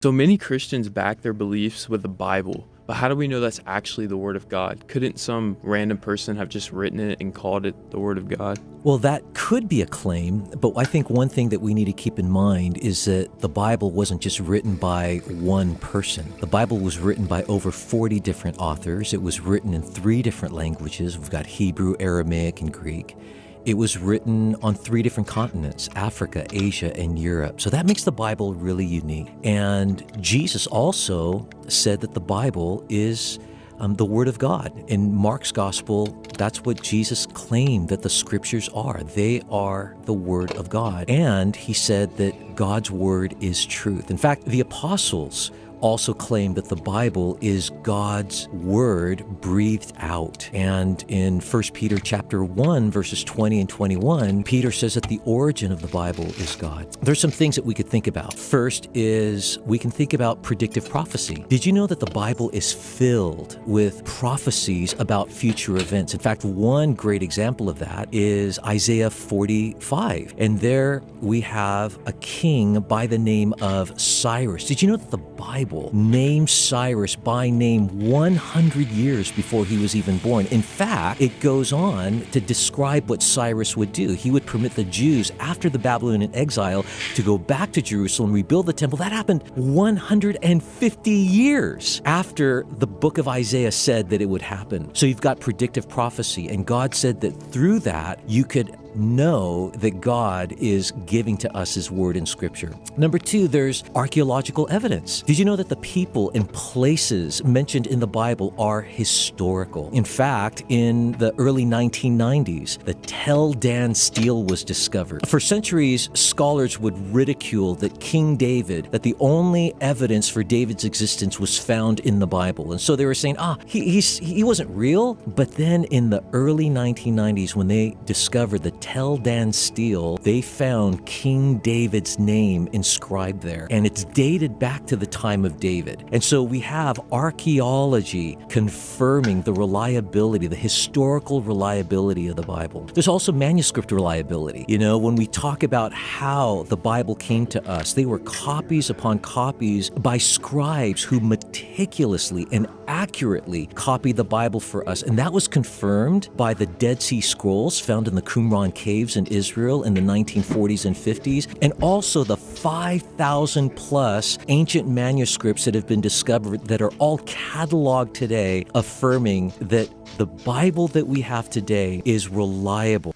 So many Christians back their beliefs with the Bible, but how do we know that's actually the Word of God? Couldn't some random person have just written it and called it the Word of God? Well, that could be a claim, but I think one thing that we need to keep in mind is that the Bible wasn't just written by one person. The Bible was written by over 40 different authors. It was written in 3 different languages. We've got Hebrew, Aramaic, and Greek. It was written on 3 different continents, Africa, Asia, and Europe. So that makes the Bible really unique. And Jesus also said that the Bible is the Word of God. In Mark's Gospel, that's what Jesus claimed that the Scriptures are. They are the Word of God. And he said that God's Word is truth. In fact, the apostles also claim that the Bible is God's word breathed out. And in 1 Peter chapter 1, verses 20 and 21, Peter says that the origin of the Bible is God. There's some things that we could think about. First is we can think about predictive prophecy. Did you know that the Bible is filled with prophecies about future events? In fact, one great example of that is Isaiah 45. And there we have a king by the name of Cyrus. Did you know that the Bible named Cyrus by name 100 years before he was even born? In fact, it goes on to describe what Cyrus would do. He would permit the Jews after the Babylonian exile to go back to Jerusalem, rebuild the temple. That happened 150 years after the book of Isaiah said that it would happen. So you've got predictive prophecy, and God said that through that you could know that God is giving to us His word in Scripture. Number 2, there's archaeological evidence. Did you know that the people and places mentioned in the Bible are historical? In fact, in the early 1990s, the Tel Dan stele was discovered. For centuries, scholars would ridicule that King David, that the only evidence for David's existence was found in the Bible. And so they were saying, he wasn't real. But then in the early 1990s, when they discovered the Tel Dan stele, they found King David's name inscribed there, and it's dated back to the time of David. And so we have archaeology confirming the reliability, the historical reliability of the Bible. There's also manuscript reliability. You know, when we talk about how the Bible came to us, they were copies upon copies by scribes who meticulously and accurately copied the Bible for us. And that was confirmed by the Dead Sea Scrolls found in the Qumran caves in Israel in the 1940s and 50s, and also the 5,000 plus ancient manuscripts that have been discovered that are all cataloged today, affirming that the Bible that we have today is reliable.